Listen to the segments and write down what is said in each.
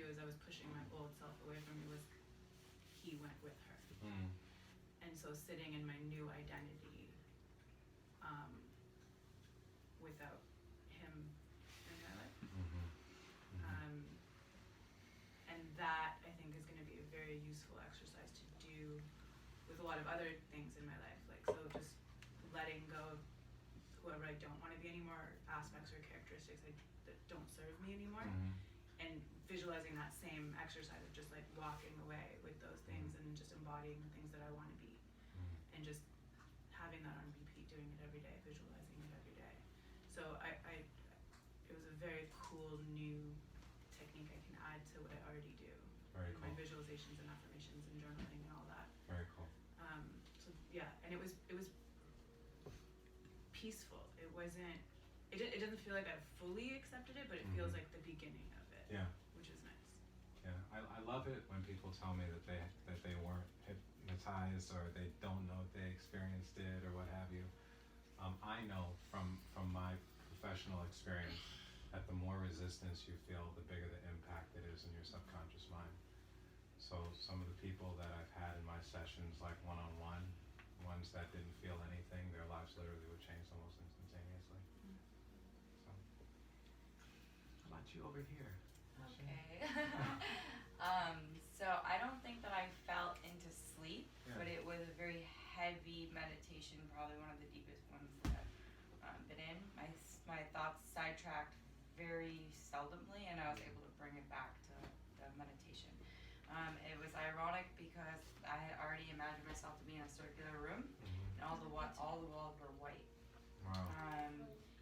as I was pushing my old self away from me was he went with her. And so sitting in my new identity without him in my life. And that, I think, is going to be a very useful exercise to do with a lot of other things in my life. Like, so just letting go of whoever I don't want to be anymore, aspects or characteristics that don't serve me anymore, and visualizing that same exercise of just like walking away with those things and just embodying the things that I want to be, and just having that on repeat, doing it every day, visualizing it every day. So it was a very cool new technique I can add to what I already do. Very in cool. My visualizations and affirmations and journaling and all that. Very cool. So yeah, and it was peaceful. It wasn't. It doesn't feel like I've fully accepted it, but it feels like the beginning of it. Yeah. Which is nice. Yeah, I love it when people tell me that they weren't hypnotized or they don't know if they experienced it or what have you. I know from my professional experience that the more resistance you feel, the bigger the impact it is in your subconscious mind. So some of the people that I've had in my sessions, like one-on-one, ones that didn't feel anything, their lives literally would change almost instantaneously. So, how about you over here? Okay. So I don't think that I fell into sleep, but it was a very heavy meditation, probably one of the deepest ones that I've been in. My thoughts sidetracked very seldomly, and I was able to bring it back to the meditation. It was ironic because I had already imagined myself to be in a circular room, and all the walls were white. Wow.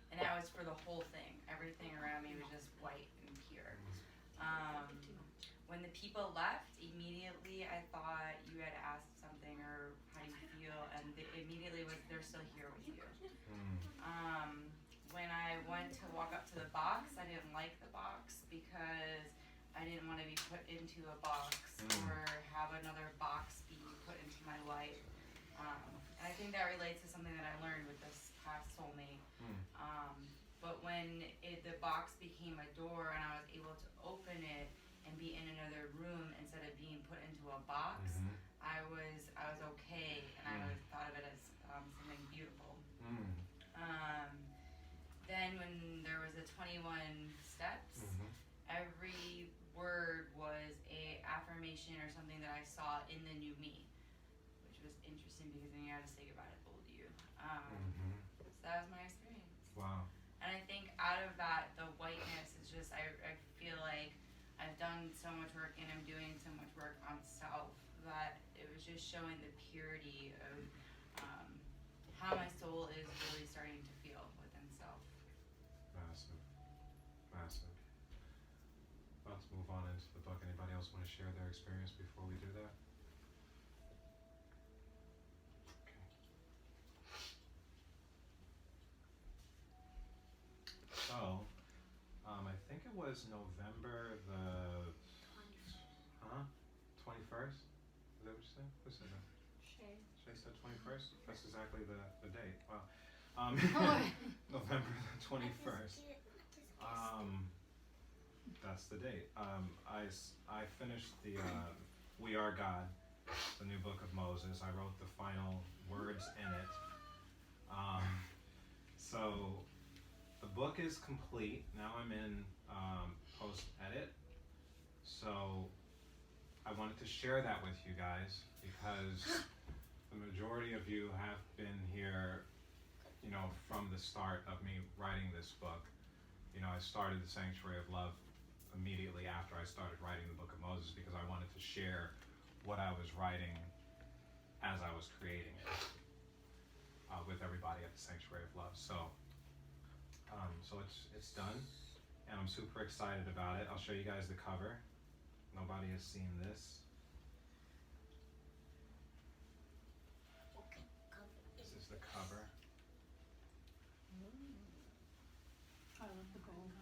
And that was for the whole thing. Everything around me was just white and pure. When the people left, immediately I thought you had asked something or how do you feel, and immediately was they're still here with you. When I went to walk up to the box, I didn't like the box because I didn't want to be put into a box or have another box be put into my life. And I think that relates to something that I learned with this past soulmate. But when the box became a door and I was able to open it and be in another room instead of being put into a box, I was okay, and I thought of it as something beautiful. Then when there was the 21 steps, every word was a affirmation or something that I saw in the new me, which was interesting because then you had to say goodbye to old you. So that was my experience. Wow. And I think out of that, the whiteness is just, I feel like I've done so much work and I'm doing so much work on self that it was just showing the purity of how my soul is really starting to feel within self. Massive. Massive. Let's move on into the book. Anybody else want to share their experience before we do that? Okay. So, I think it was November the 21st? Is that what you said? Who said that? Shay. Shay said 21st? That's exactly the date. Wow. November the 21st. That's the date. I finished the We Are God, the new book of Moses. I wrote the final words in it. So the book is complete. Now I'm in post-edit. So I wanted to share that with you guys because the majority of you have been here, from the start of me writing this book. I started the Sanctuary of Love immediately after I started writing the Book of Moses because I wanted to share what I was writing as I was creating it with everybody at the Sanctuary of Love. So it's done, and I'm super excited about it. I'll show you guys the cover. Nobody has seen this. This is the cover. I love the gold.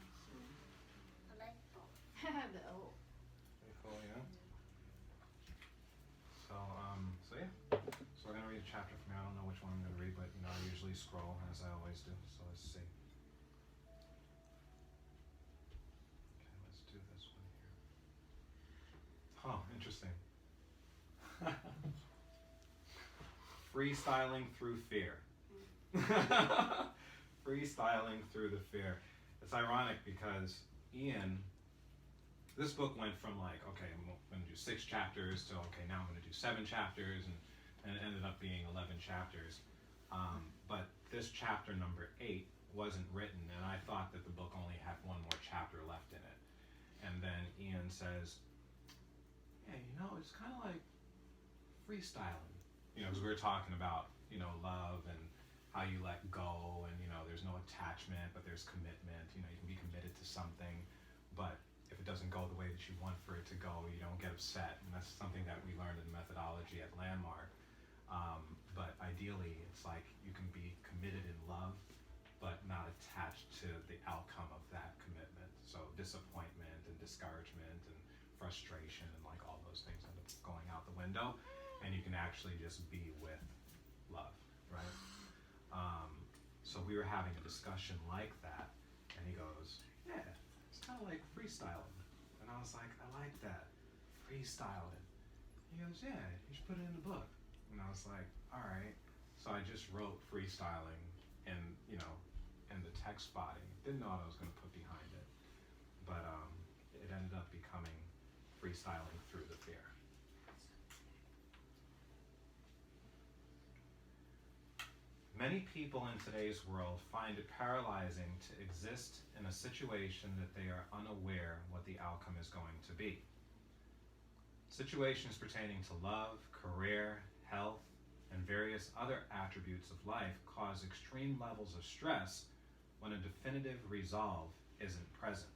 I like both. The old. Pretty cool, yeah. So yeah. So we're gonna read a chapter from here. I don't know which one I'm gonna read, but I usually scroll as I always do. So let's see. Okay, let's do this one here. Interesting. Freestyling through fear. Freestyling through the fear. It's ironic because Ian, this book went from like, okay, I'm going to do 6 chapters to, okay, now I'm going to do 7 chapters, and it ended up being 11 chapters. But this chapter number 8 wasn't written, and I thought that the book only had one more chapter left in it. And then Ian says, yeah, you know, it's kind of like freestyling. You know, because we were talking about, you know, love and how you let go, and, you know, there's no attachment, but there's commitment. You know, you can be committed to something, but if it doesn't go the way that you want for it to go, you don't get upset. And that's something that we learned in methodology at Landmark. But ideally, it's like you can be committed in love, but not attached to the outcome of that commitment. So disappointment and discouragement and frustration and like all those things end up going out the window, and you can actually just be with love, right? So we were having a discussion like that, and he goes, yeah, it's kind of like freestyling. And I was like, I like that, freestyling. He goes, yeah, you should put it in the book. And I was like, all right. So I just wrote freestyling in, you know, in the text body. Didn't know what I was going to put behind it. But it ended up becoming freestyling through the fear. Many people in today's world find it paralyzing to exist in a situation that they are unaware what the outcome is going to be. Situations pertaining to love, career, health, and various other attributes of life cause extreme levels of stress when a definitive resolve isn't present.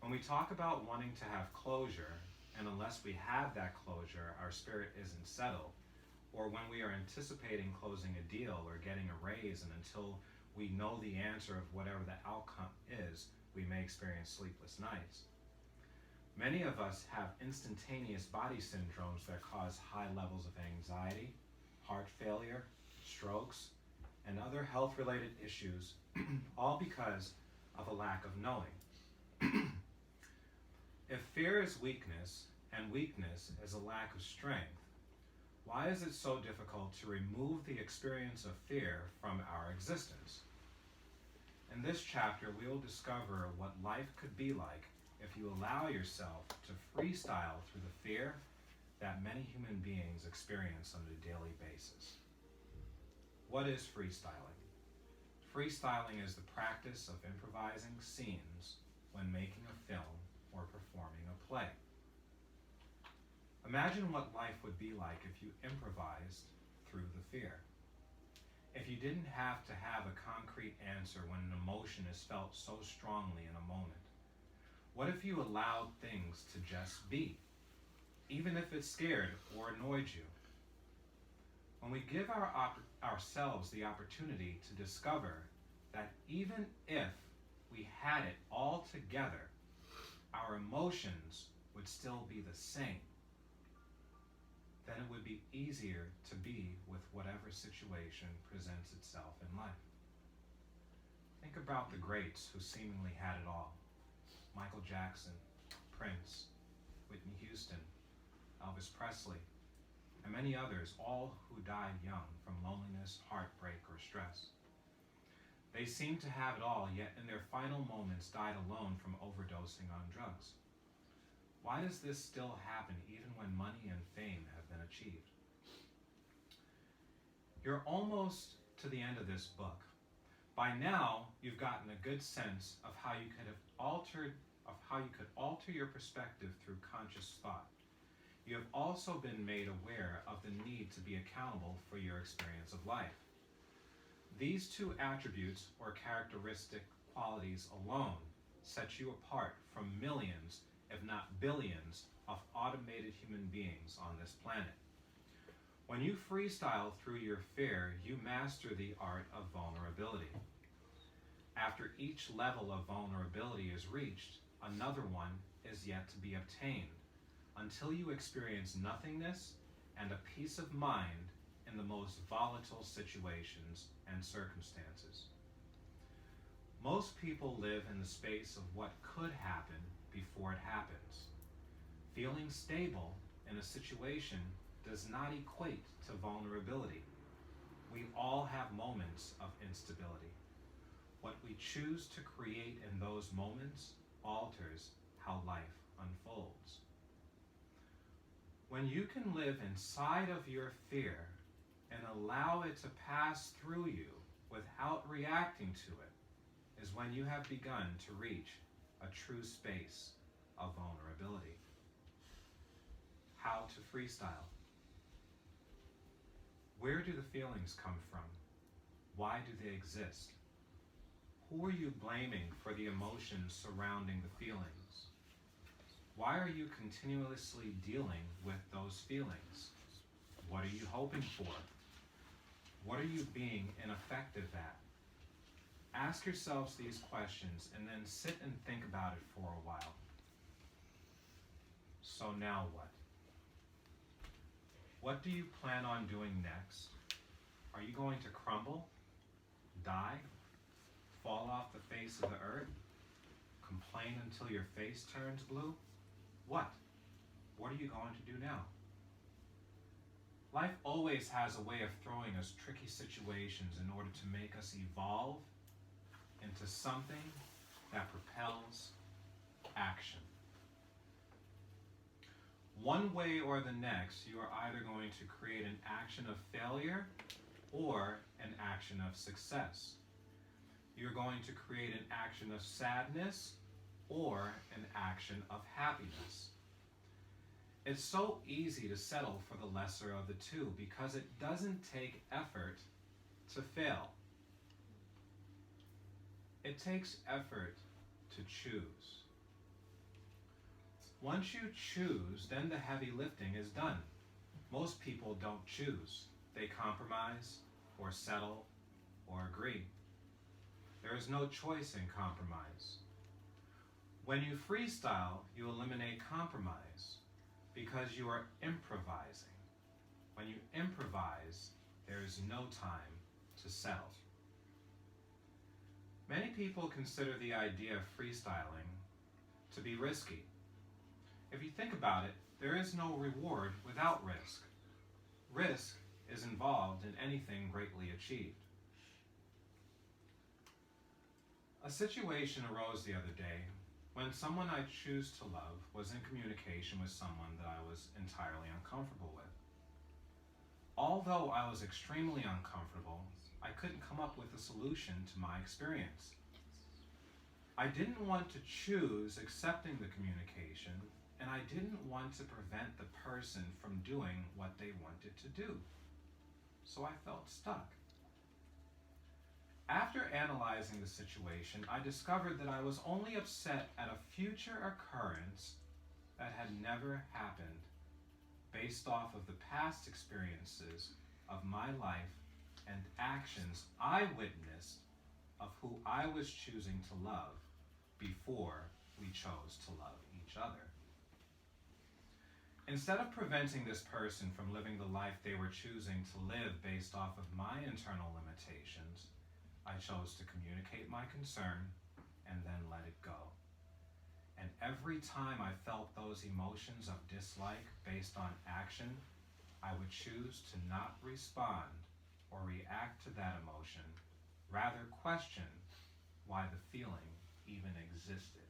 When we talk about wanting to have closure, and unless we have that closure, our spirit isn't settled, or when we are anticipating closing a deal or getting a raise, and until we know the answer of whatever the outcome is, we may experience sleepless nights. Many of us have instantaneous body syndromes that cause high levels of anxiety, heart failure, strokes, and other health-related issues, all because of a lack of knowing. If fear is weakness, and weakness is a lack of strength, why is it so difficult to remove the experience of fear from our existence? In this chapter, we will discover what life could be like if you allow yourself to freestyle through the fear that many human beings experience on a daily basis. What is freestyling? Freestyling is the practice of improvising scenes when making a film or performing a play. Imagine what life would be like if you improvised through the fear. If you didn't have to have a concrete answer when an emotion is felt so strongly in a moment. What if you allowed things to just be, even if it scared or annoyed you? When we give ourselves the opportunity to discover that even if we had it all together, our emotions would still be the same, then it would be easier to be with whatever situation presents itself in life. Think about the greats who seemingly had it all. Michael Jackson, Prince, Whitney Houston, Elvis Presley, and many others, all who died young from loneliness, heartbreak, or stress. They seemed to have it all, yet in their final moments died alone from overdosing on drugs. Why does this still happen even when money and fame have been achieved? You're almost to the end of this book. By now, you've gotten a good sense of how you could alter your perspective through conscious thought. You have also been made aware of the need to be accountable for your experience of life. These two attributes or characteristic qualities alone set you apart from millions, if not billions, of automated human beings on this planet. When you freestyle through your fear, you master the art of vulnerability. After each level of vulnerability is reached, another one is yet to be obtained, until you experience nothingness and a peace of mind in the most volatile situations and circumstances. Most people live in the space of what could happen before it happens. Feeling stable in a situation does not equate to vulnerability. We all have moments of instability. What we choose to create in those moments alters how life unfolds. When you can live inside of your fear and allow it to pass through you without reacting to it, is when you have begun to reach a true space of vulnerability. How to freestyle. Where do the feelings come from? Why do they exist? Who are you blaming for the emotions surrounding the feelings? Why are you continuously dealing with those feelings? What are you hoping for? What are you being ineffective at? Ask yourselves these questions and then sit and think about it for a while. So now what? What do you plan on doing next? Are you going to crumble, die, fall off the face of the earth, complain until your face turns blue? What? What are you going to do now? Life always has a way of throwing us tricky situations in order to make us evolve into something that propels action. One way or the next, you are either going to create an action of failure or an action of success. You're going to create an action of sadness or an action of happiness. It's so easy to settle for the lesser of the two because it doesn't take effort to fail. It takes effort to choose. Once you choose, then the heavy lifting is done. Most people don't choose. They compromise or settle or agree. There is no choice in compromise. When you freestyle, you eliminate compromise because you are improvising. When you improvise, there is no time to settle. Many people consider the idea of freestyling to be risky. If you think about it, there is no reward without risk. Risk is involved in anything greatly achieved. A situation arose the other day when someone I choose to love was in communication with someone that I was entirely uncomfortable with. Although I was extremely uncomfortable, I couldn't come up with a solution to my experience. I didn't want to choose accepting the communication, and I didn't want to prevent the person from doing what they wanted to do. So I felt stuck. After analyzing the situation, I discovered that I was only upset at a future occurrence that had never happened, based off of the past experiences of my life and actions I witnessed of who I was choosing to love before we chose to love each other. Instead of preventing this person from living the life they were choosing to live based off of my internal limitations, I chose to communicate my concern and then let it go. And every time I felt those emotions of dislike based on action, I would choose to not respond or react to that emotion, rather question why the feeling even existed.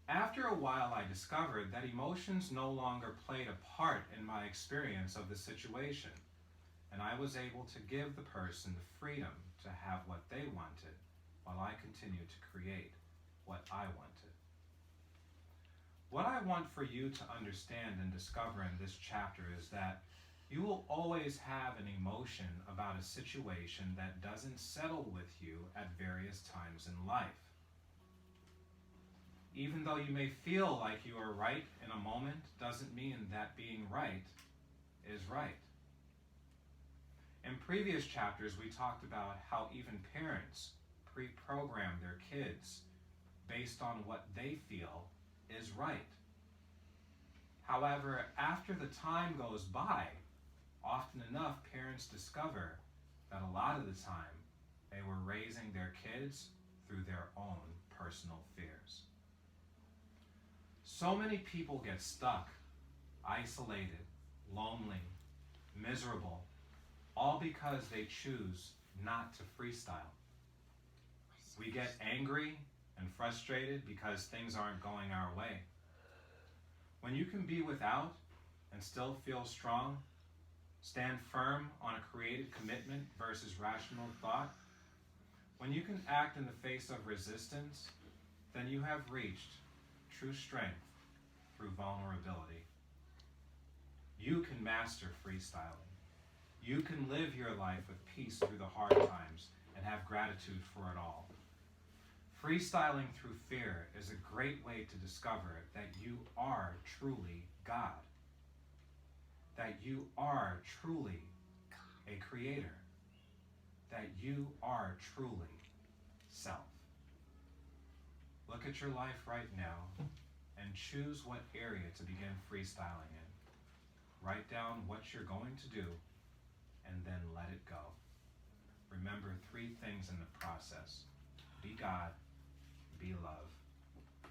After a while, I discovered that emotions no longer played a part in my experience of the situation, and I was able to give the person the freedom to have what they wanted while I continued to create what I wanted. What I want for you to understand and discover in this chapter is that you will always have an emotion about a situation that doesn't settle with you at various times in life. Even though you may feel like you are right in a moment, doesn't mean that being right is right. In previous chapters, we talked about how even parents pre-program their kids based on what they feel is right. However, after the time goes by, often enough parents discover that a lot of the time they were raising their kids through their own personal fears. So many people get stuck, isolated, lonely, miserable, all because they choose not to freestyle. We get angry and frustrated because things aren't going our way. When you can be without and still feel strong, stand firm on a creative commitment versus rational thought, when you can act in the face of resistance, then you have reached true strength through vulnerability. You can master freestyling. You can live your life with peace through the hard times and have gratitude for it all. Freestyling through fear is a great way to discover that you are truly God. That you are truly a creator. That you are truly self. Look at your life right now and choose what area to begin freestyling in. Write down what you're going to do and then let it go. Remember 3 things in the process. Be God, be love,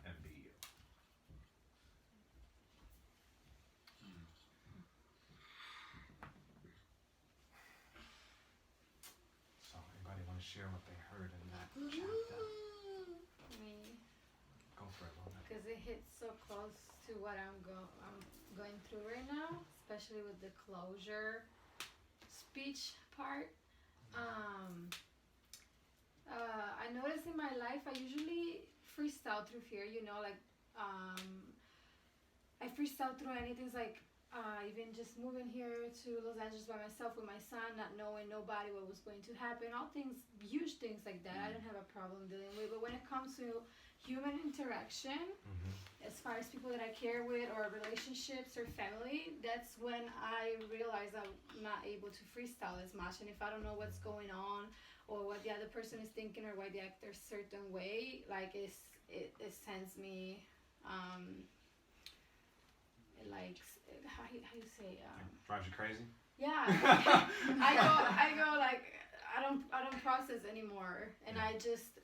and be you. So, anybody want to share what they heard in that chapter? Me, Go for it, Lona. because it hits so close to what I'm going through right now, especially with the closure speech part. I noticed in my life I usually freestyle through fear, like I freestyle through anything like even just moving here to Los Angeles by myself with my son, not knowing nobody what was going to happen, all things, huge things like that I don't have a problem dealing with. But when it comes to human interaction, as far as people that I care with or relationships or family, that's when I realize I'm not able to freestyle as much. And if I don't know what's going on or what the other person is thinking or why they act a certain way, like it sends me how you say Drives you crazy? yeah. I go like I don't process anymore, and I just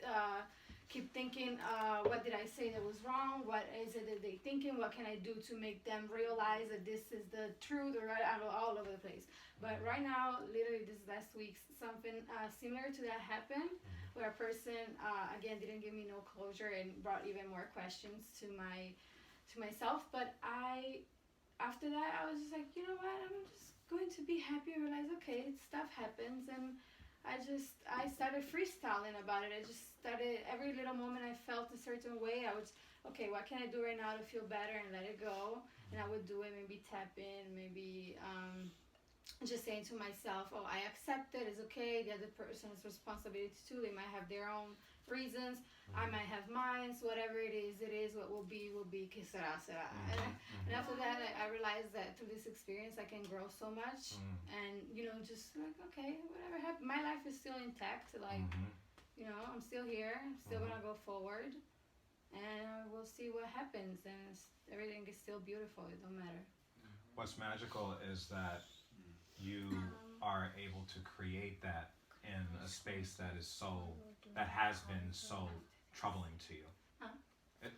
keep thinking, what did I say that was wrong? What is it that they thinking? What can I do to make them realize that this is the truth? Or I'm all over the place. But right now, literally this last week, something similar to that happened, where a person again didn't give me no closure and brought even more questions to myself. But after that, I was just like, you know what? I'm just going to be happy and realize, okay, stuff happens, and I started freestyling about it. I just started, every little moment I felt a certain way, I would, okay, what can I do right now to feel better and let it go? And I would do it, maybe tap in, maybe just saying to myself, oh, I accept it, it's okay, the other person has responsibility too, they might have their own reasons, I might have mine, so whatever it is, what will be, que sera, sera. And after that, I realized that through this experience, I can grow so much, and, just like, okay, whatever happened, my life is still intact, like, I'm still here, I'm still gonna go forward, and we'll see what happens, and everything is still beautiful, it don't matter. What's magical is that you are able to create that in a space that has been so troubling to you.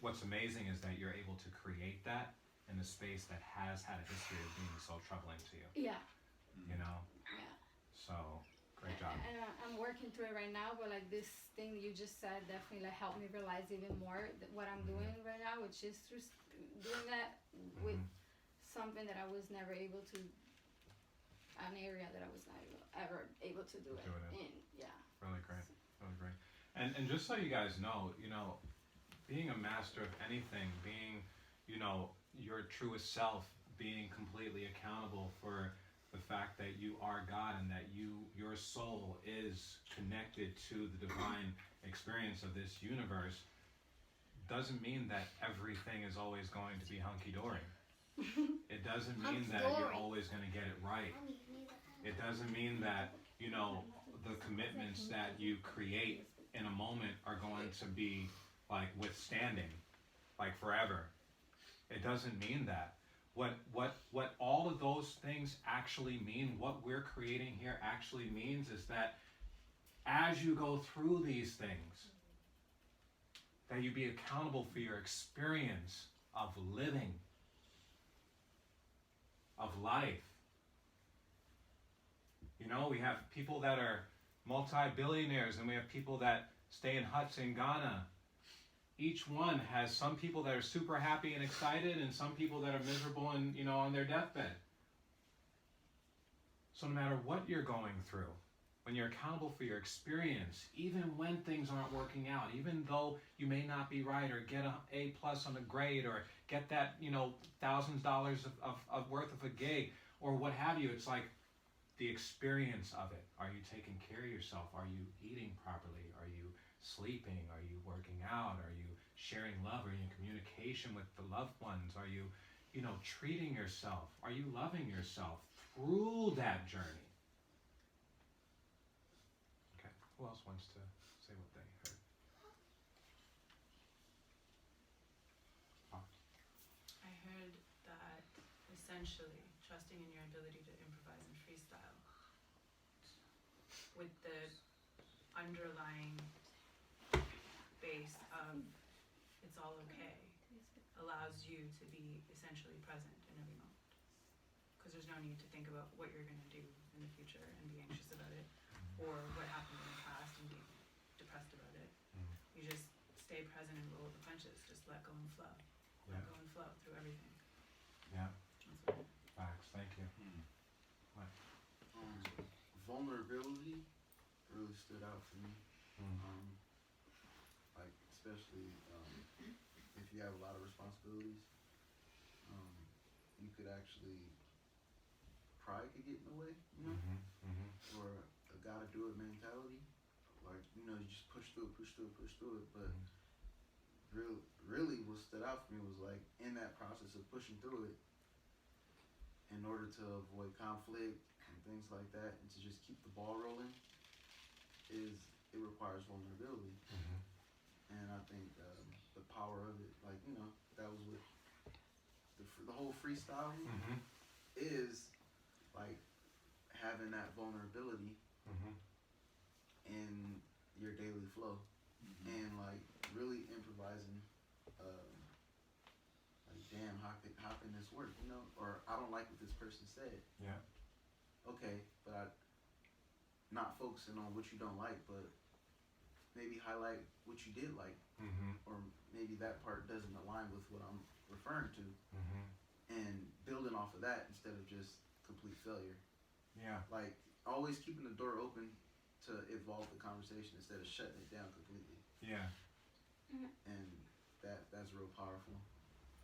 What's amazing is that you're able to create that in a space that has had a history of being so troubling to you. Yeah. Yeah. So, great job. And I'm working through it right now, but like this thing you just said definitely helped me realize even more what I'm doing right now, which is just doing that with something that I was never able to, an area that I was not ever able to do it in. Yeah. Really great. Really great. And just so you guys know, being a master of anything, being, your truest self, being completely accountable for the fact that you are God and that your soul is connected to the divine experience of this universe, doesn't mean that everything is always going to be hunky-dory. It doesn't mean that you're always going to get it right. It doesn't mean that, the commitments that you create in a moment are going to be like withstanding, like forever. It doesn't mean that. What all of those things actually mean, what we're creating here actually means is that as you go through these things, that you be accountable for your experience of living, of life. You know, we have people that are multi-billionaires, and we have people that stay in huts in Ghana. Each one has some people that are super happy and excited, and some people that are miserable and, you know, on their deathbed. So no matter what you're going through, when you're accountable for your experience, even when things aren't working out, even though you may not be right or get an A+ on a grade or get that, you know, $thousands of worth of a gig or what have you, it's like the experience of it. Are you taking care of yourself? Are you eating properly? Are you sleeping? Are you working out? Are you sharing love? Are you in communication with the loved ones? Are you, you know, treating yourself? Are you loving yourself through that journey? Okay, who else wants to say what they heard? I heard that essentially trusting in your ability to improvise and freestyle with the underlying base of it's all okay allows you to be essentially present in every moment. Because there's no need to think about what you're going to do in the future and be anxious about it, or what happened in the past and be depressed about it. You just stay present and roll with the punches. Just let go and flow. Let go and flow through everything. Yeah. That's what Facts, thank you. Vulnerability really stood out for me. Like especially if you have a lot of responsibilities, you could actually pride could get in the way, you know, or a gotta do it mentality. Like, you know, you just push through it. But really, what stood out for me was like in that process of pushing through it, in order to avoid conflict and things like that, and to just keep the ball rolling, it requires vulnerability. And I think the power of it, like, you know, that was what the whole freestyling is, like having that vulnerability in your daily flow, and like really improvising. Like, damn, how can this work? You know, or I don't like what this person said. Yeah. Okay, but not focusing on what you don't like, but maybe highlight what you did like, or maybe that part doesn't align with what I'm referring to, and building off of that instead of just complete failure. Yeah. Like always keeping the door open to evolve the conversation instead of shutting it down completely. Yeah. And that's real powerful,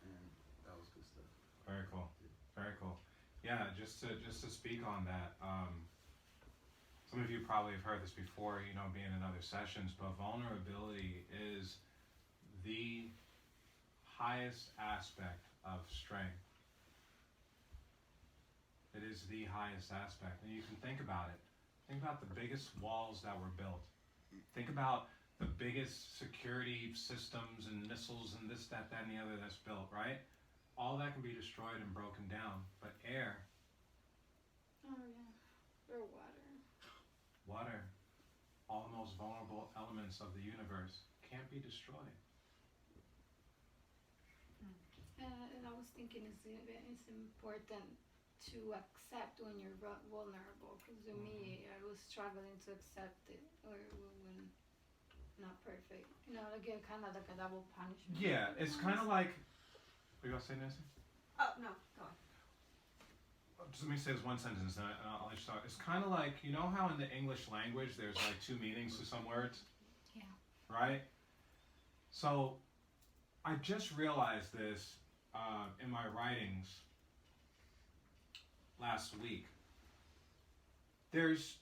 and that was good stuff. Very cool. Very cool. Yeah, just to speak on that, some of you probably have heard this before, you know, being in other sessions, but vulnerability is the highest aspect of strength. It is the highest aspect. And you can think about it. Think about the biggest walls that were built. Think about the biggest security systems and missiles and this, that, and the other that's built, right? All that can be destroyed and broken down. But air, Oh yeah, or water. water, all the most vulnerable elements of the universe can't be destroyed. And I was thinking it's important to accept when you're vulnerable, because to me, I was struggling to accept it, or when not perfect. You know, again, kind of like a double punishment. Yeah, it's kind of like. What are you going to say, Nancy? Oh, no, go on. Just let me say this one sentence, and I'll let you talk. It's kind of like, you know how in the English language there's like two meanings to some words? Yeah. Right? So, I just realized this in my writings last week. There's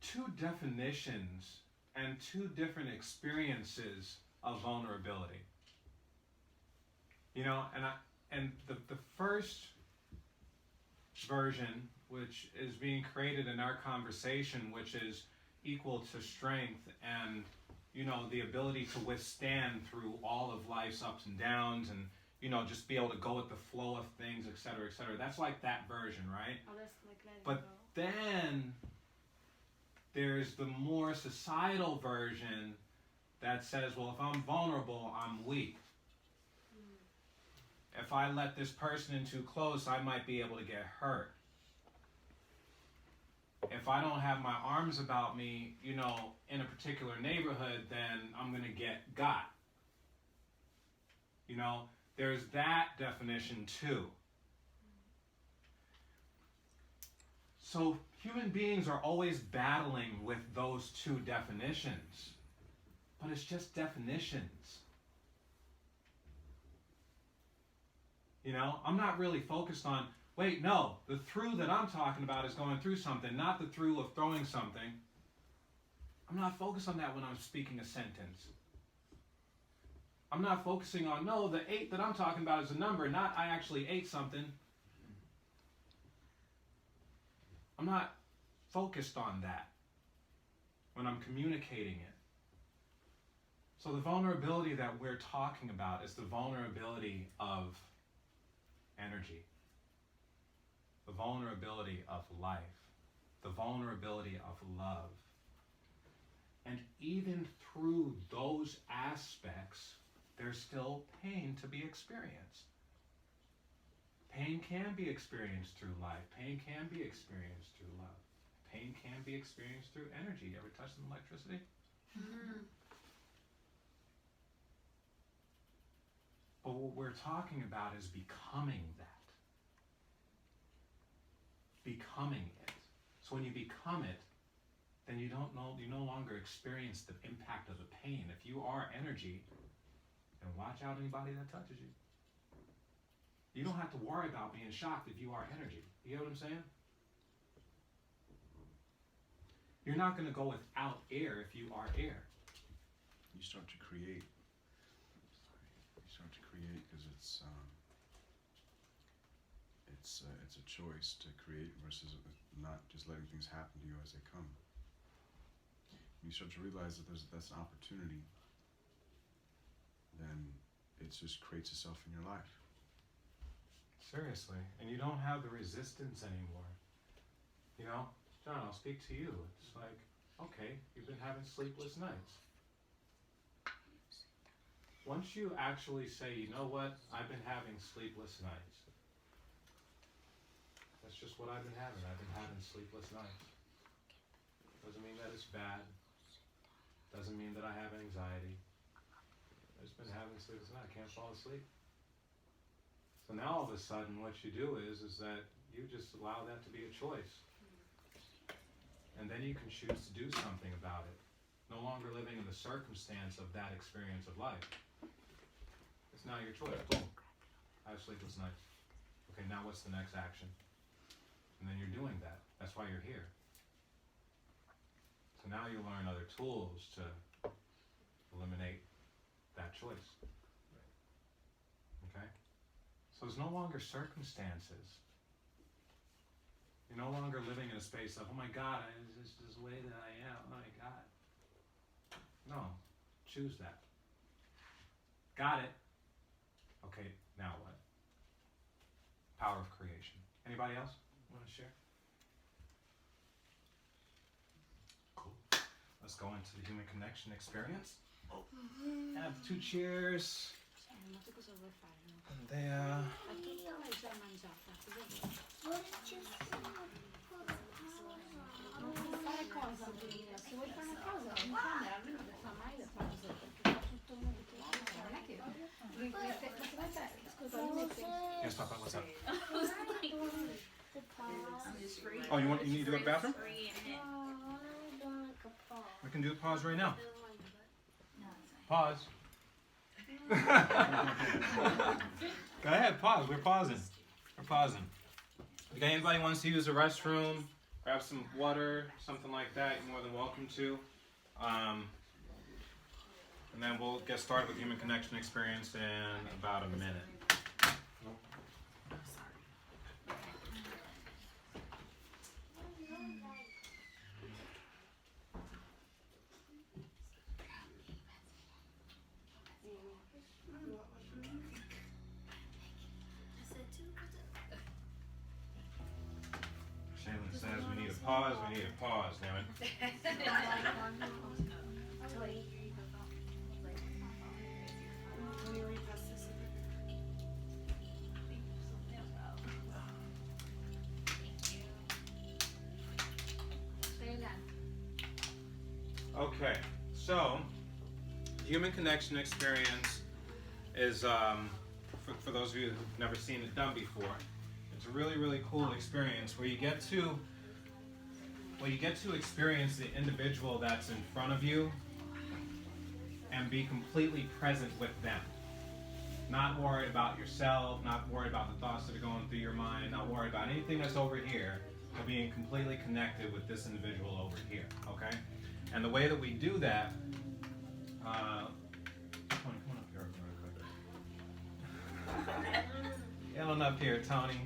two definitions and two different experiences of vulnerability. You know, and the first version, which is being created in our conversation, which is equal to strength and, you know, the ability to withstand through all of life's ups and downs and, you know, just be able to go with the flow of things, et cetera, et cetera. That's like that version, right? Oh, that's like letting But go. then there's the more societal version that says, well, if I'm vulnerable, I'm weak. if I let this person in too close, I might be able to get hurt. If I don't have my arms about me, you know, in a particular neighborhood, then I'm going to get got. You know, there's that definition too. So human beings are always battling with those two definitions, but it's just definitions. You know, I'm not really focused on, wait, no, the through that I'm talking about is going through something, not the through of throwing something. I'm not focused on that when I'm speaking a sentence. I'm not focusing on, no, the 8 that I'm talking about is a number, not I actually ate something. I'm not focused on that when I'm communicating it. So the vulnerability that we're talking about is the vulnerability of energy, the vulnerability of life, the vulnerability of love. And even through those aspects, there's still pain to be experienced. Pain can be experienced through life. Pain can be experienced through love. Pain can be experienced through energy. You ever touch some electricity? Mm-hmm. But what we're talking about is becoming that. Becoming it. So when you become it, then you no longer experience the impact of the pain. If you are energy, then watch out anybody that touches you. You don't have to worry about being shocked if you are energy. You know what I'm saying? You're not going to go without air if you are air. You start to create. You start to create because it's a choice to create versus not just letting things happen to you as they come. When you start to realize that that's an opportunity, then it just creates itself in your life. Seriously. And you don't have the resistance anymore. You know, John, I'll speak to you. It's like, okay, you've been having sleepless nights. Once you actually say, you know what, I've been having sleepless nights. That's just what I've been having. I've been having sleepless nights. Doesn't mean that it's bad. Doesn't mean that I have anxiety. I've just been having sleepless nights. I can't fall asleep. So now all of a sudden what you do is that you just allow that to be a choice. And then you can choose to do something about it. No longer living in the circumstance of that experience of life. It's now your choice. Boom. I have sleepless nights. Okay, now what's the next action? And then you're doing that. That's why you're here. So now you learn other tools to eliminate that choice. Okay? So it's no longer circumstances. You're no longer living in a space of, oh my God, this is the way that I am. Oh my God. No. Choose that. Got it. Okay, now what? Power of creation. Anybody else want to share? Cool. Let's go into the human connection experience. Have 2 cheers. And there. What did you say? Fare cosa, Angelina? Se vuoi fare una cosa, in camera, almeno per fare mai le pause, perché fa tutto uno di non è che lui mette, ma scusa, lui mette. Yes, Papa, what's up? The pause. Oh, you need to go to the bathroom? I don't like a pause. We can do the pause right now. Pause. Go ahead, pause. We're pausing. We're pausing. If anybody wants to use the restroom, grab some water, something like that, you're more than welcome to. And then we'll get started with human connection experience in about a minute. Shaylin says we need a pause, damn it. Okay, so human connection experience is, for those of you who've never seen it done before, it's a really, really cool experience where you get to experience the individual that's in front of you and be completely present with them. Not worried about yourself, not worried about the thoughts that are going through your mind, not worried about anything that's over here, but being completely connected with this individual over here, okay? And the way that we do that, Tony, come on up here real quick. Get on up here, Tony.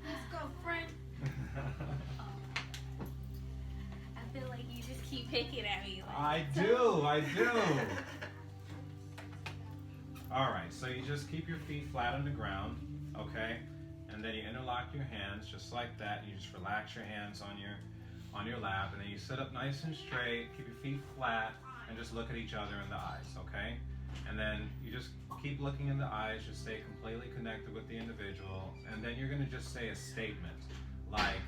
Let's go, friend. I feel like you just keep picking at me. Like, I do. All right, so you just keep your feet flat on the ground, okay? And then you interlock your hands just like that. You just relax your hands on your lap, and then you sit up nice and straight, keep your feet flat, and just look at each other in the eyes, okay? And then you just keep looking in the eyes, just stay completely connected with the individual, and then you're gonna just say a statement like,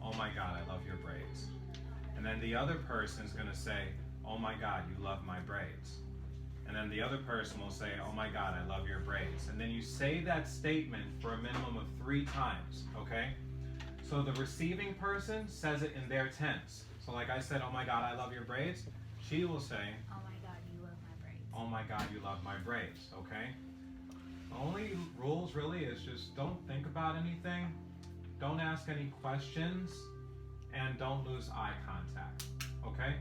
"Oh my God, I love your braids." And then the other person's gonna say, "Oh my God, you love my braids." And then the other person will say, "Oh my God, I love your braids." And then you say that statement for a minimum of 3 times, okay? So the receiving person says it in their tense. So like I said, "Oh my God, I love your braids," she will say, oh my God, you love my braids. "Oh my God, you love my braids," okay? The only rules really is just don't think about anything, don't ask any questions, and don't lose eye contact, okay?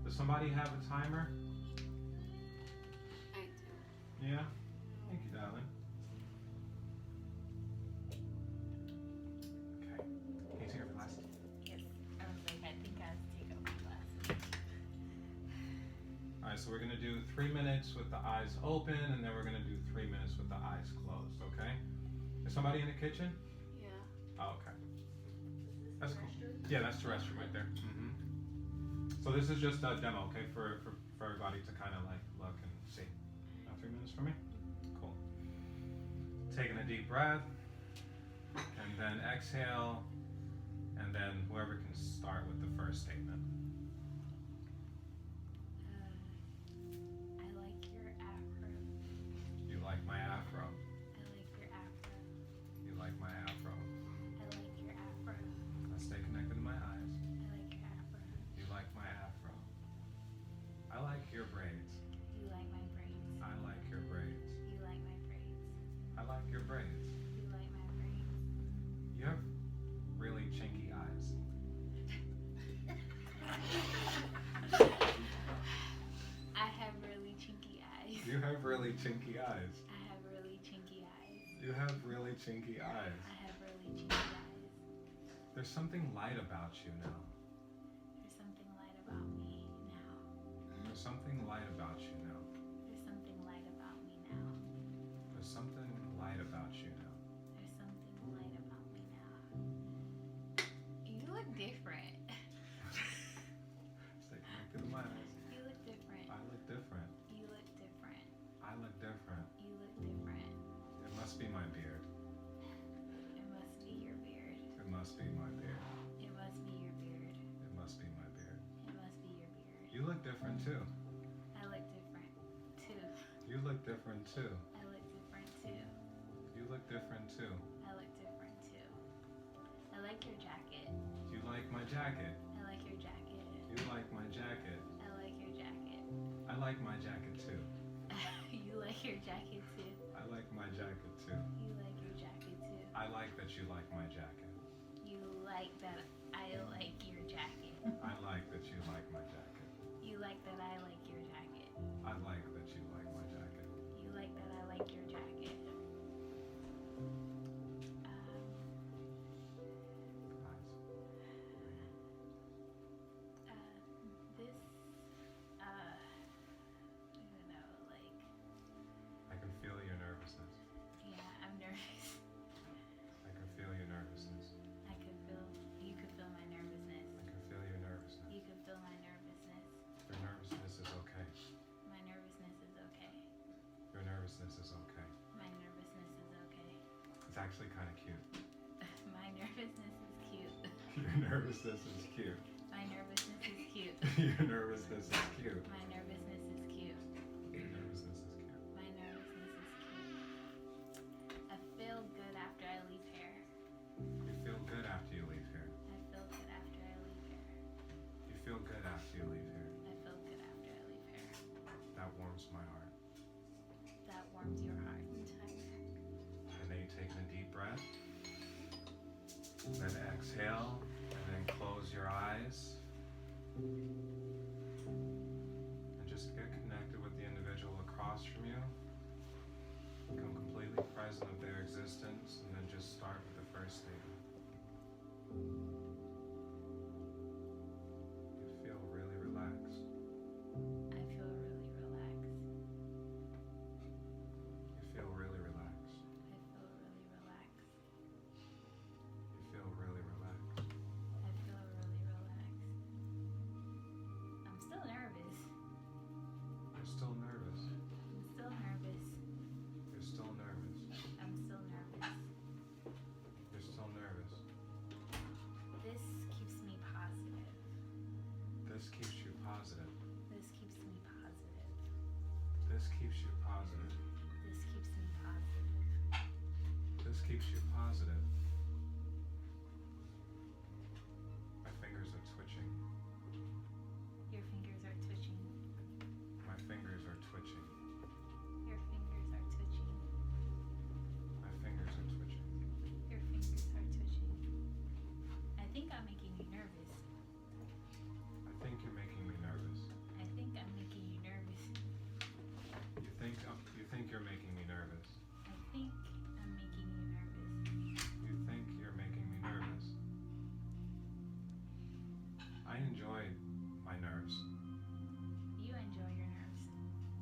Does somebody have a timer? I do. Yeah? Thank you, darling. Okay. Can you take off your glasses? Yes. I was like, I think I have to take off my glasses. Alright, so we're gonna do 3 minutes with the eyes open, and then we're gonna do 3 minutes with the eyes closed, okay? Is somebody in the kitchen? Yeah. Oh, okay. That's cool. Yeah, that's the restroom right there. So this is just a demo, okay, for everybody to kind of like look and see. 3 minutes for me? Cool. Taking a deep breath, and then exhale, and then whoever can start with the first statement. I like your afro. You like my afro. I like your afro. You like my afro. I like your afro. Let's stay connected to my eyes. I like your afro. You like my afro. I like your braids. You like my braids. I like your braids. You like my braids. I like your braids. You like my braids. You have really chinky eyes. I have really chinky eyes. You have really chinky eyes. I have really chinky eyes. You have really chinky eyes. I have really chinky eyes. There's something light about you now. There's something light about me now. There's something light about you now. There's something light about me now. There's something light about you now. There's something light about me now. You look different. Stay connected to my eyes. You look different. I look different. You look different. I look different. You look different. It must be my beard. It must be your beard. It must be my beard. It must be your beard. It must be my beard. It must be your beard. You look different too. I look different too. You look different too. I look different too. You look different too. I look different too. I like your jacket. You like my jacket. I like your jacket. You like my jacket. I like your jacket. I like my jacket too. You like your jacket too. I like my jacket too. You like your jacket too. I like that you like my jacket. You like that I like your jacket. I like that you like my jacket. You like that I like your jacket. I like that you like my jacket. You like that I like your jacket. Eyes. This, I don't know, like, I can feel your nervousness. yeah, I'm nervous. I can feel your nervousness. I could feel, you could feel my nervousness. I can feel your nervousness. You could feel my nervousness. Your nervousness is okay. My nervousness is okay. Your nervousness is okay. My nervousness is okay. It's actually kind of cute. My nervousness is cute. Your nervousness is cute. My nervousness is cute. cute. Your nervousness is cute. My nervousness is cute. Your nervousness is cute. My nervousness is cute. I feel good after I leave here. You feel good after you leave here. I feel good after I leave here. You feel good after you leave here. I feel good after I leave here. That warms my heart. That warms your heart. And then you take a deep breath. Then exhale. And then close your eyes. And just get connected with the individual across from you. Become completely present of their existence. And then just start with the first statement. You feel really relaxed. I feel really relaxed. You feel really relaxed. I feel really relaxed. You feel really relaxed. I feel really relaxed. I'm still nervous. You're still nervous. I'm still nervous. You're still nervous. I'm still nervous. You're still nervous. This keeps me positive. This keeps you positive. This keeps me positive. This keeps you positive. This keeps me positive. This keeps you positive. My fingers are twitching. Your fingers are twitching. My fingers are twitching. Your fingers are twitching. My fingers are twitching. Your fingers are twitching. I think I'm making you nervous. I think you're making me nervous. I think I'm making you nervous. You think you're making me nervous. I think I'm making you nervous. You think you're making me nervous. I enjoy my nerves. You enjoy your nerves.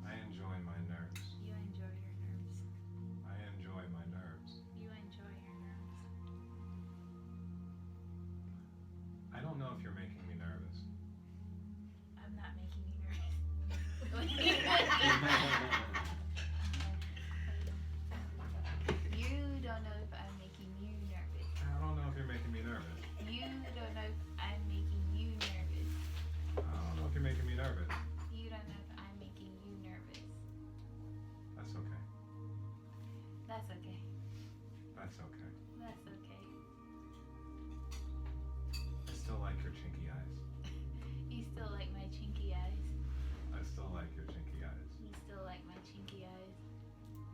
I enjoy my nerves. You enjoy your nerves. I enjoy my nerves. You enjoy your nerves. I don't know if you're making me nervous. I'm not making you nervous. You don't know if I'm making you nervous. I don't know if you're making me nervous. You don't know if I'm making you nervous. I don't know if you're making me nervous. You don't know if I'm making you nervous. That's okay. That's okay. That's okay. That's okay. I still like your chinky eyes. You still like my chinky eyes. I still like your chinky eyes. You still like my chinky eyes.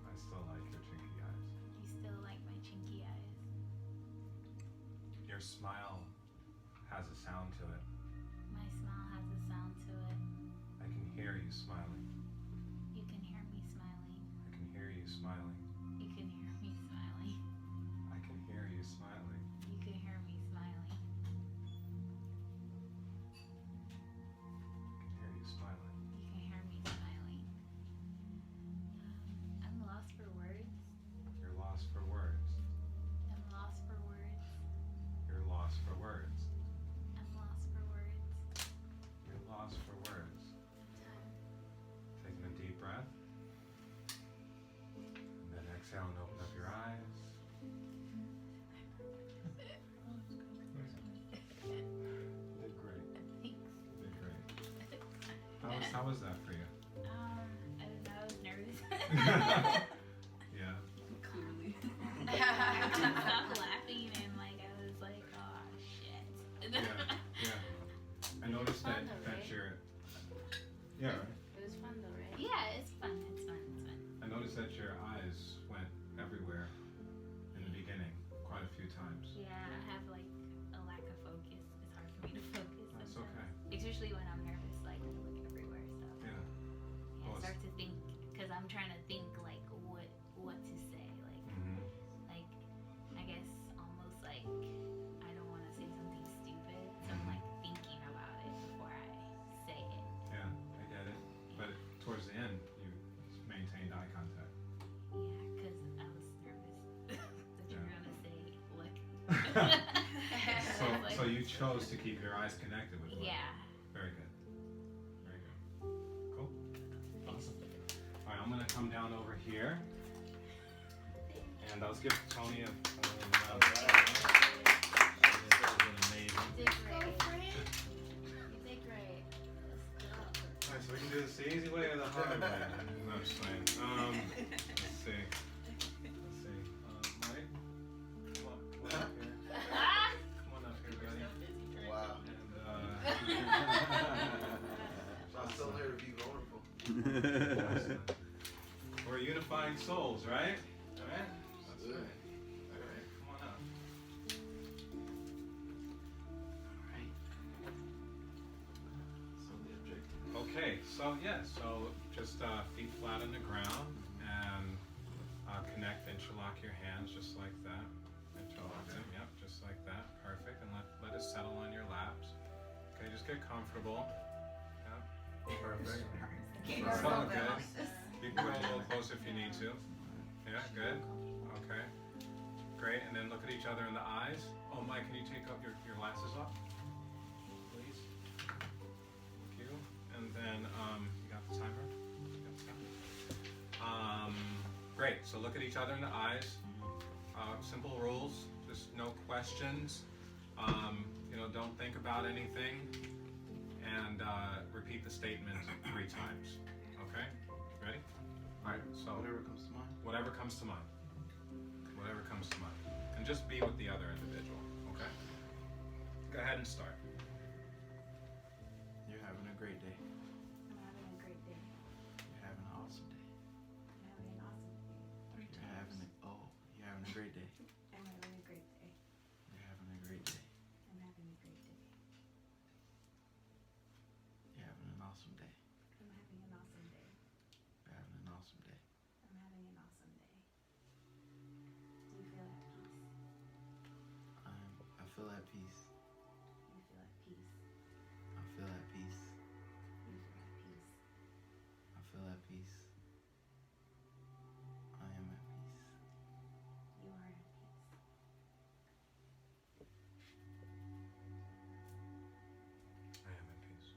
I still like your chinky eyes. You still like my chinky eyes. Your smile has a sound to it. My smile has a sound to it. I can hear you smiling. You can hear me smiling. I can hear you smiling. You can hear me smiling. I can hear you smiling. You can hear me smiling. I can hear you smiling. You can hear me smiling. I'm lost for words. You're lost for words. I'm lost for words. You're lost for words. I'm lost for words. You're lost for words. Taking a deep breath. And then exhale and open up your eyes. You did great. Thanks. You did great. How was that for you? I don't know. I was nervous. Yeah. Clearly. I couldn't stop laughing and like I was like, oh shit. Yeah. I noticed that Fun though, right? you're. Yeah. Right. It was fun though, right? Yeah, it's fun. It's fun. It's fun. I noticed that your eyes went everywhere in the beginning quite a few times. Yeah, I have like a lack of focus. It's hard for me to focus. That's sometimes. okay. Especially when I'm nervous, like I look everywhere. So Yeah. yeah, Well, I start to think because I'm trying to think like what to say. Mm-hmm. Like I guess almost like I don't want to say something stupid, so I'm like thinking about it before I say it. Yeah, I get it. But towards the end, you maintained eye contact. Yeah, because I was nervous that you were Yeah. gonna say look. So, Like- so you chose to keep your eyes connected with one. Yeah. Very good. Very good. Cool. Awesome. All right, I'm gonna come down over here, and let's give Tony a round of applause. This has been amazing. You did great. You did great. souls, right? Alright? That's Good. right. Alright, come on up. Alright. So the objective. Okay, so just feet flat on the ground and connect, interlock your hands just like that. Interlock them, yep, just like that. Perfect. And let it settle on your laps. Okay, just get comfortable. Yep. Perfect. Can't That's go all there. good. You can go a little closer if you need to. Yeah, good. Okay. Great. And then look at each other in the eyes. Oh, Mike, can you take up your glasses off? Please. Thank you. And then, you got the timer? You got the timer? Great. So look at each other in the eyes. Simple rules. Just no questions. Don't think about anything. And repeat the statement 3 times. Okay? Ready? Alright, so Whatever comes to mind. whatever comes to mind. Whatever comes to mind. And just be with the other individual. Okay? Go ahead and start. You're having a great day. I'm having a great day. You're having an awesome day. I'm having an awesome day. You're having a great day. I'm having a great day. You're having a great day. I'm having a great day. You're having an awesome day. I'm having an awesome day. You're having an awesome day. I'm having an awesome day. Do you feel at peace? I feel at peace. You feel at peace. I feel at peace. You feel at peace. I feel at peace. I am at peace. You are at peace. I am at peace.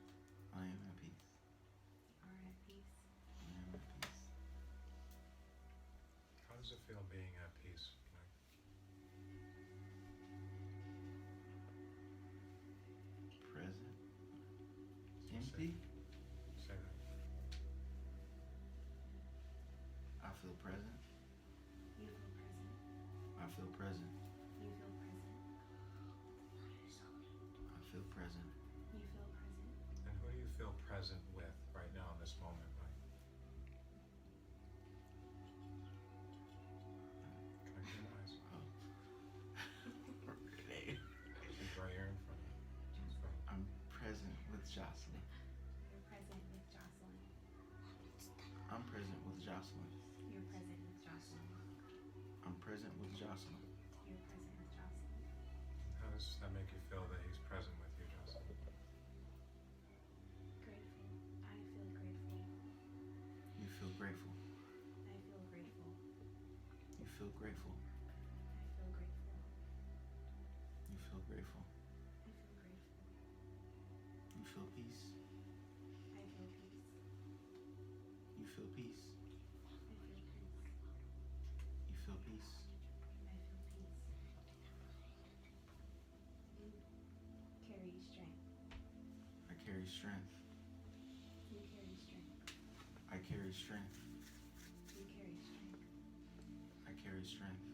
I am at peace. You are at peace. I am at peace. How does it feel being at peace, Mike? Present. Empty. Say that. I feel present. You feel present. I feel present. You feel present. I feel present. You feel present. And who do you feel present with right now in this moment, Mike? Can I see your eyes? She's right here in front of you. She's right. I'm present with Jocelyn. You're present with Jocelyn. I'm present with Jocelyn. You're present with Jocelyn. I'm present with Jocelyn. You're present with Jocelyn. How does that make you feel that he's present with you, Justin? Grateful. I feel grateful. You feel grateful. I feel grateful. You feel grateful. I feel grateful. You feel grateful. I feel grateful. You feel peace. I feel peace. You feel peace. I feel peace. You feel peace. I feel peace. You carry strength. I carry strength. You carry strength. I carry strength. You carry strength. I carry strength.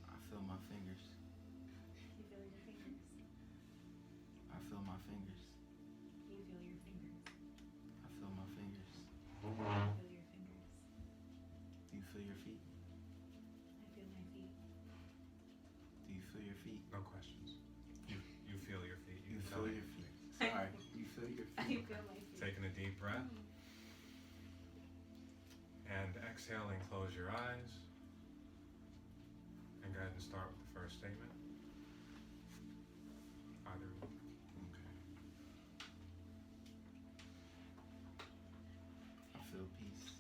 I feel my fingers. You feel your fingers. I feel my fingers. You feel your fingers. I feel my fingers. You feel your fingers. Do you feel your feet? I feel my feet. Do you feel your feet? No questions. You feel your feet. You tell feel me. your feet. Sorry. You feel your I feet. feel my feet. Taking a deep breath. And exhale and close your eyes. And go ahead and start with the first statement. Either one. Okay. I feel peace.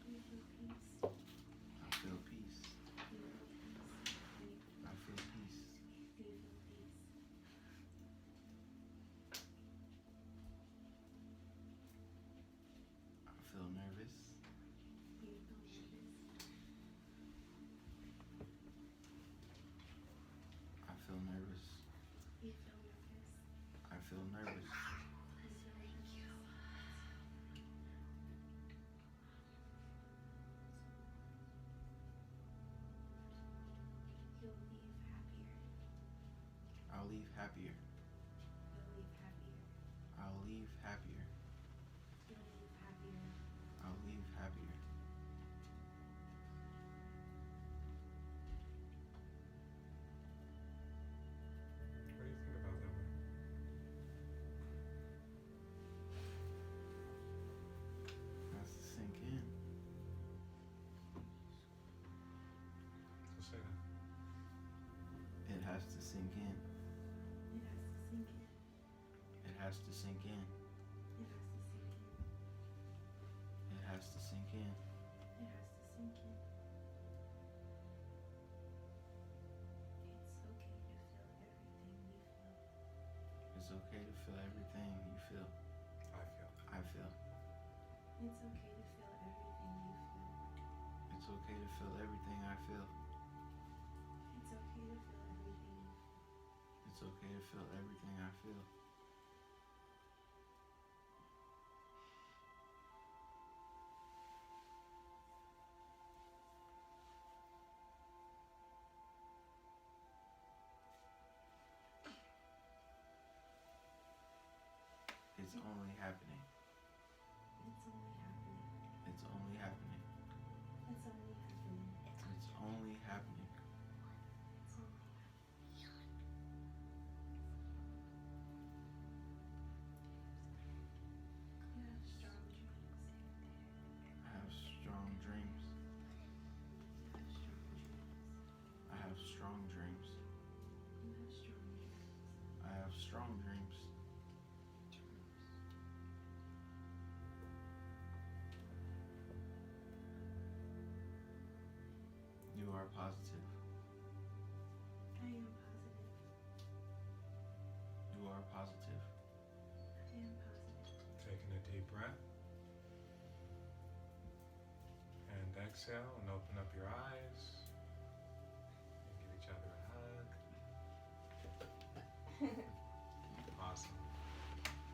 You feel peace. I feel peace. You feel peace. I feel peace. Do you feel peace? I feel nervous. Do you feel nervous? I feel nervous. Do you feel nervous? I feel nervous. You'll leave happier. I'll leave happier. You'll leave happier. I'll leave happier. You'll has to sink in. It has to sink in. It has to sink in. It has to sink in. It's okay to feel everything you feel. It's okay to feel everything you feel. I feel. I feel. It's okay to feel everything you feel. It's okay to feel everything I feel. It's okay to feel everything. It's okay to feel everything I feel. It's only happening. It's only happening. It's only happening. It's only happening. It's only happening. It's only You have strong dreams. I have strong dreams. You have strong dreams. I have strong dreams. You have strong dreams. I have strong dreams. You are positive. I am positive. You are positive. I am positive. Taking a deep breath. And exhale and open up your eyes. And give each other a hug. Awesome.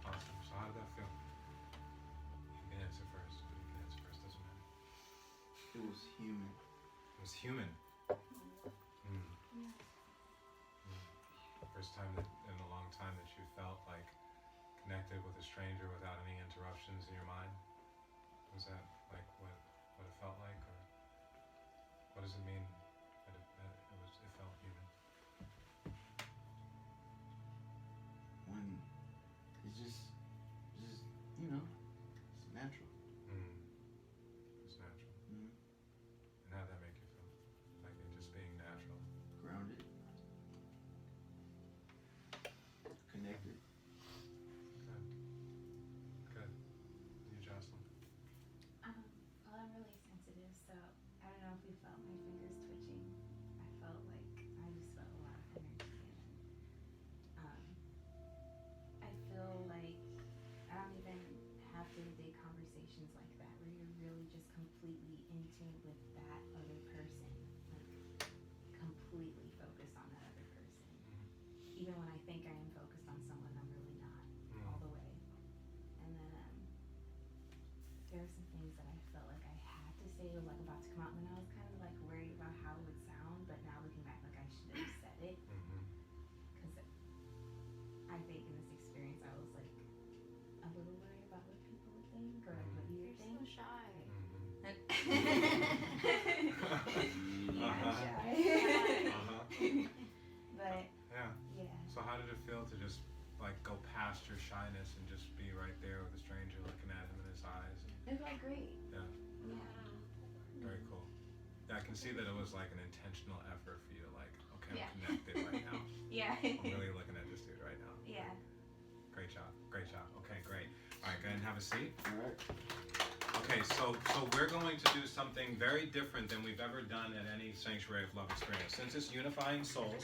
Awesome. So how did that feel? You can answer first. You can answer first. Doesn't matter. It was human. It was human. Yes. First time that, in a long time that you felt like connected with a stranger without any interruptions in your mind? Was that like what it felt like, or what does it mean that it felt human? When it's just you know, it's natural. It's natural. Mm. And how'd that make you feel? Like it just being natural? Grounded. Connected. Good. Good. You, Jocelyn? Well, I'm really sensitive, so I don't know if you felt my fingers twitching. I felt like I just felt a lot of energy, and I feel like I don't even have day-to-day conversations like that where you're really just completely in tune with that other person, like completely focused on that other person. Even when I think I am focused on someone, I'm really not all the way. And then there were some things that I felt like I had to say, was like about to come out, and then I was kind of like worried about how it would sound, but now looking back, like I should have said it, because I think in this experience I was like a little worried about what people would think or like what you would think. So shy. Yeah, I'm shy. But Yeah. yeah. So how did it feel to just like go past your shyness and just be right there with a stranger, looking at him in his eyes? It felt great. Yeah. Yeah. Very cool. Yeah, I can see that it was like an intentional effort for you to like, okay, Yeah. I'm connected right now. Yeah. I'm really looking at this dude right now. Yeah. Great job. Great job. Okay, great. All right, go ahead and have a seat. All right. Okay, so we're going to do something very different than we've ever done at any Sanctuary of Love experience. Since it's Unifying Souls,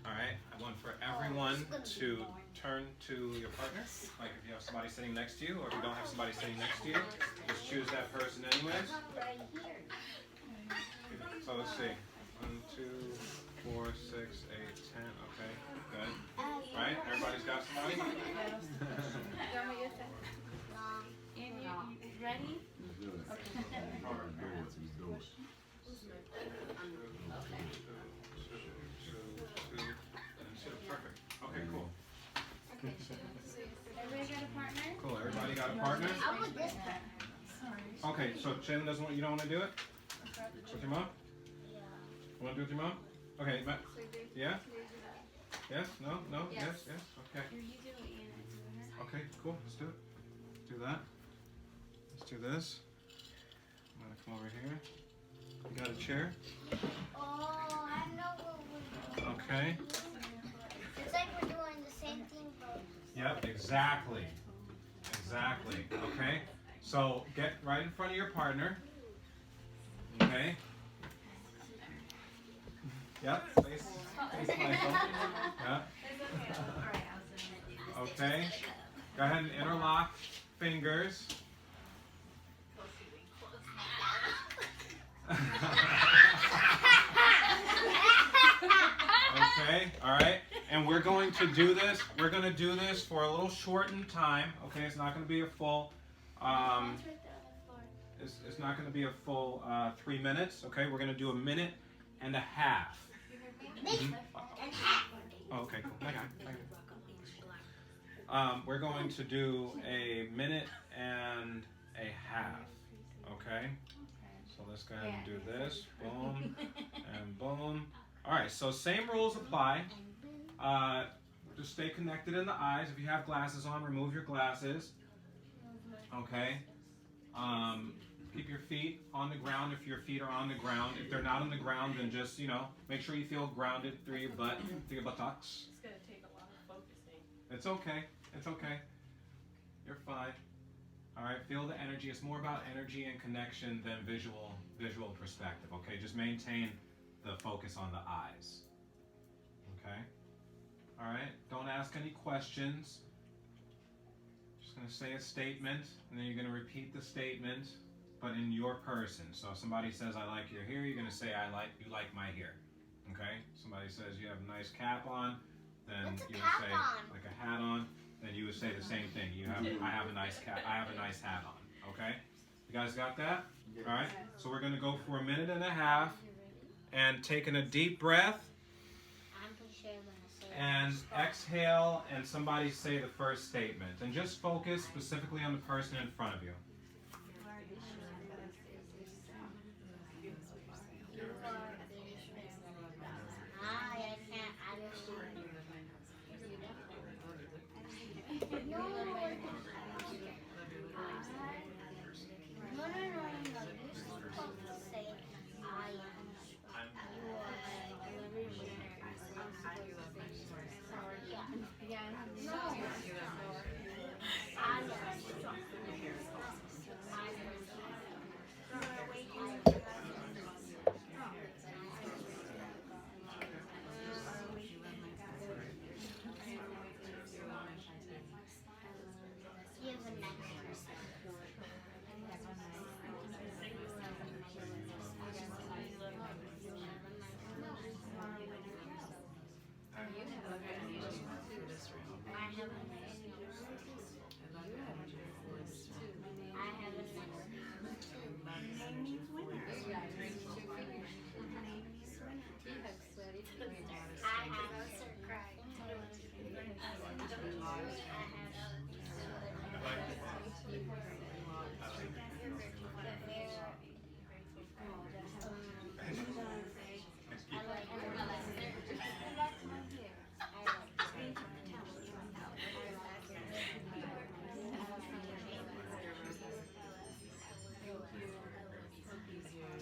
all right, I want for everyone to turn to your partner. Like if you have somebody sitting next to you, or if you don't have somebody sitting next to you, just choose that person anyways. So let's see. 1, 2, 4, 6, 8, 10. Okay, good. Right? Everybody's got somebody? And you ready? Perfect. Okay, cool. Okay, everybody got a partner? Cool. Everybody got a partner? I would this time. Okay, so Shannon doesn't want, you don't want to do it? With your mom? Yeah. You want to do it with your mom? Okay, Matt. So they Yeah? do that. Yes? No? No? Yes. Yes? Yes? Okay. You do it, Ian. I do her. Okay, cool. Let's do it. Let's do that. Let's do this. I'm going to come over here. You got a chair? Oh, I know what we're doing. Okay? It's like we're doing the same thing, but Yep, exactly. Exactly. Okay? So get right in front of your partner. Okay? Yep, face Michael. Yep. Okay. Go ahead and interlock fingers. Okay, all right. And we're going to do this. We're going to do this for a little shortened time. Okay, it's not going to be a full. It's not going to be a full 3 minutes. Okay, we're going to do a minute and a half. Mhm. Oh, okay, cool. I got it. We're going to do a minute and a half. Okay. So let's go ahead and do this. Boom and boom. All right. So same rules apply. Just stay connected in the eyes. If you have glasses on, remove your glasses. Okay. Keep your feet on the ground if your feet are on the ground. If they're not on the ground, then just, make sure you feel grounded through your butt, through your buttocks. It's gonna take a lot of focusing. It's okay. It's okay. You're fine. All right. Feel the energy. It's more about energy and connection than visual perspective. Okay. Just maintain the focus on the eyes. Okay. All right. Don't ask any questions. Just gonna say a statement, and then you're gonna repeat the statement, but in your person. So if somebody says, "I like your hair," you're gonna say, "You like my hair." Okay. Somebody says, "You have a nice cap on," then What's a you would cap say, on? "Like a hat on." Then you would say the same thing. I have a nice cap. I have a nice hat on. Okay. You guys got that? All right. So we're gonna go for a minute and a half, and taking a deep breath. I'm pretty sure I'm gonna say And exhale, and somebody say the first statement. And just focus specifically on the person in front of you.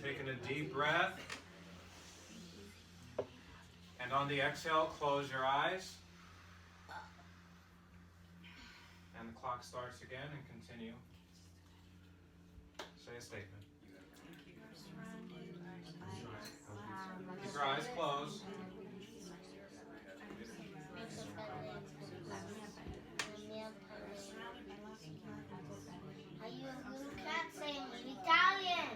Taking a deep breath. And on the exhale, close your eyes. And the clock starts again and continue. Say a statement. Keep your eyes closed. You can't say it in Italian.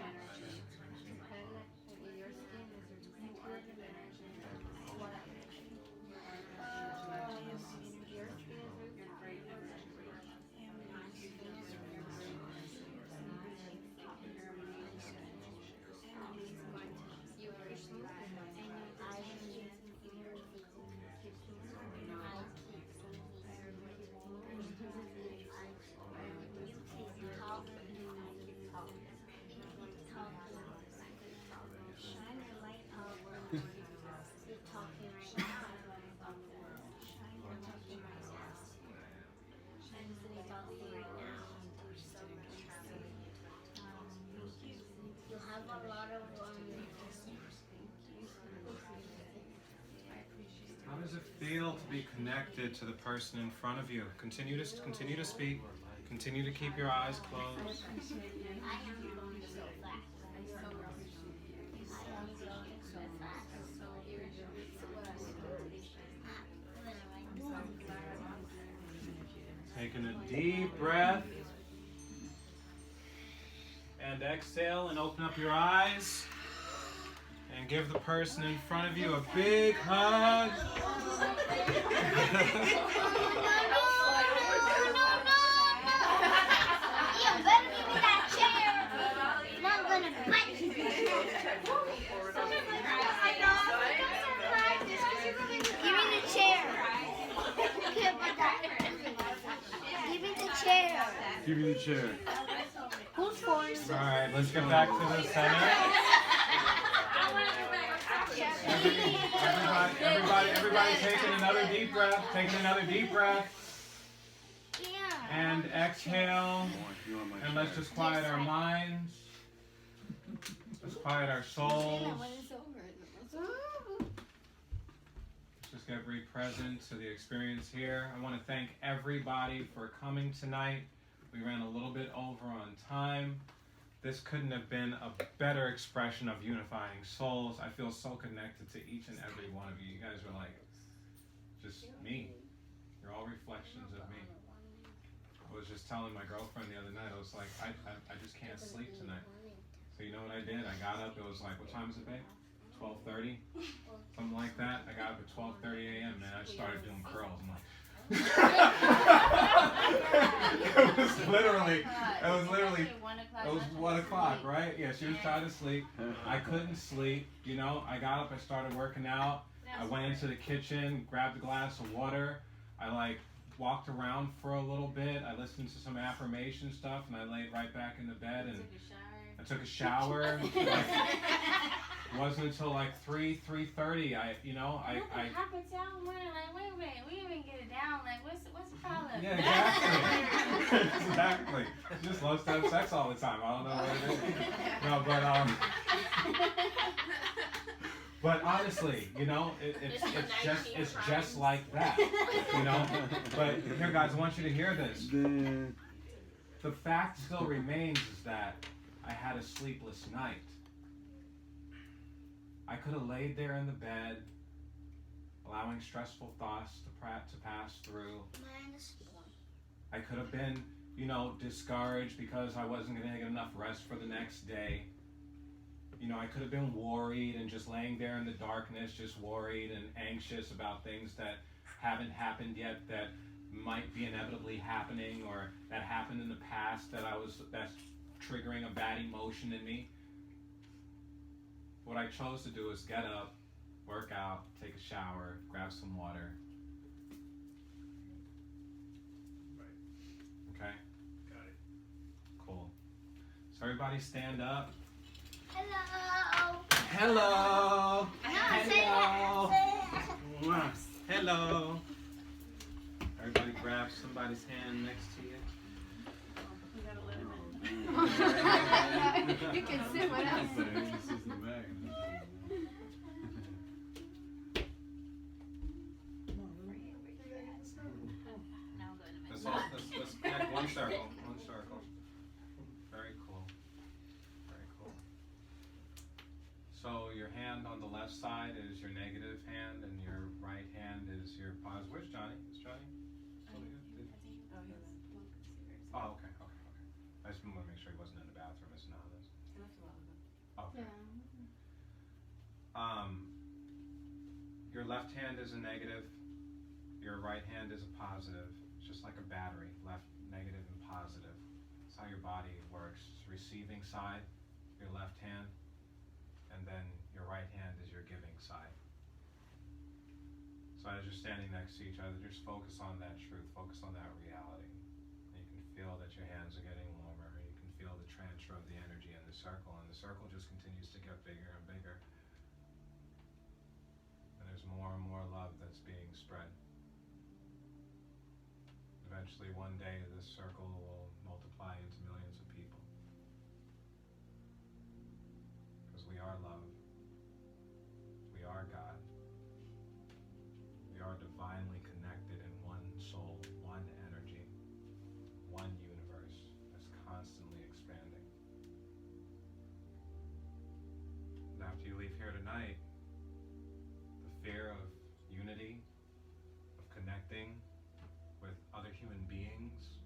I does it feel to be connected to the person in front of you? Continue to speak. Continue to keep your eyes closed. I am going so fast. Taking a deep breath. And exhale and open up your eyes. And give the person in front of you a big hug. Give me the chair. Who's forced? Alright, let's get back to the center. Everybody taking another deep breath. Taking another deep breath. Yeah. And exhale. You want my And let's just quiet our minds. Let's quiet our souls. Just get very present to the experience here. I want to thank everybody for coming tonight. We ran a little bit over on time. This couldn't have been a better expression of unifying souls. I feel so connected to each and every one of you. You guys are like just me. You're all reflections of me. I was just telling my girlfriend the other night, I was like, I just can't sleep tonight. So you know what I did? I got up, it was like, what time is it, babe? 12:30? Something like that. I got up at 12:30 a.m. and I started doing curls. I'm like, it was literally 1 o'clock, right? Yeah, she was trying to sleep. I couldn't sleep, you know. I got up, I started working out. I went into the kitchen, grabbed a glass of water. I walked around for a little bit. I listened to some affirmation stuff, and I laid right back in the bed and I took a shower. It wasn't until 3:30. I happens down when wait a minute, we didn't even get it down. What's the problem? Yeah, exactly. Exactly. She just loves to have sex all the time. I don't know what it is. No, but honestly, you know, it's just like that. You know. But here, guys, I want you to hear this. The fact still remains is that I had a sleepless night. I could have laid there in the bed, allowing stressful thoughts to pass through. I could have been, you know, discouraged because I wasn't going to get enough rest for the next day. You know, I could have been worried and just laying there in the darkness, just worried and anxious about things that haven't happened yet, that might be inevitably happening, or that happened in the past that's triggering a bad emotion in me. What I chose to do is get up, work out, take a shower, grab some water. Okay? Got it. Cool. So everybody stand up. Hello. Hello. No, say Hello. that. Hello. Everybody grab somebody's hand next to you. You can sit what else. Let's connect one circle. Very cool. Very cool. So your hand on the left side is your negative hand, and your right hand is your positive. Where's Johnny? Is Johnny still here? Oh, okay. I just want to make sure he wasn't in the bathroom listening to this. Okay. Your left hand is a negative. Your right hand is a positive. It's just like a battery, left, negative, and positive. That's how your body works. It's receiving side, your left hand, and then your right hand is your giving side. So as you're standing next to each other, just focus on that truth, focus on that reality. You can feel that your hands are getting warmer. You can feel the transfer of the energy in the circle, and the circle just continues to get bigger and bigger. And there's more and more love that's being spread. Eventually, one day, this circle will multiply into millions of people. Because we are love. We are God. We are night, the fear of unity, of connecting with other human beings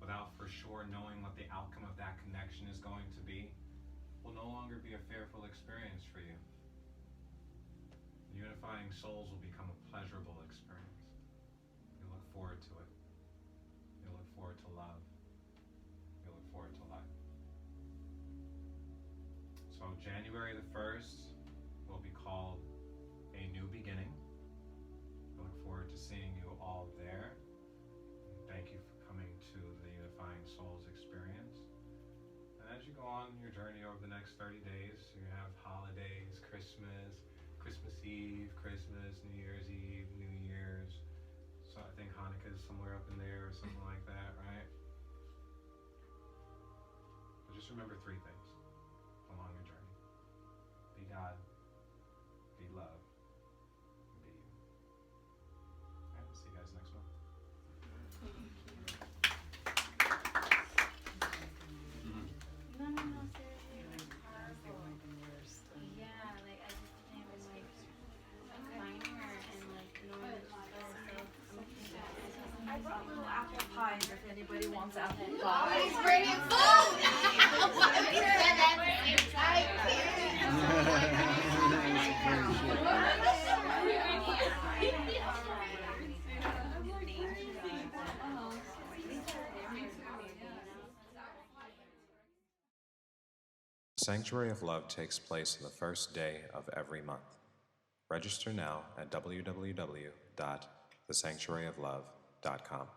without for sure knowing what the outcome of that connection is going to be, will no longer be a fearful experience for you. Unifying souls will become a pleasurable experience. You look forward to it. You look forward to love. You look forward to life. So January the 1st will be called A New Beginning. I look forward to seeing you all there. Thank you for coming to the Unifying Souls experience. And as you go on your journey over the next 30 days, you have holidays, Christmas Eve, Christmas, New Year's Eve, New Year's. So I think Hanukkah is somewhere up in there or something like that, right? But just remember 3 things along your journey. Be God, be love, and be you. Alright, we'll see you guys next month. No, seriously, horrible. Yeah, like I just became like finer and like knowing so I brought little apple pies if anybody wants apple pies. Always bringing food. Sanctuary of Love takes place on the first day of every month. Register now at www.thesanctuaryoflove.com.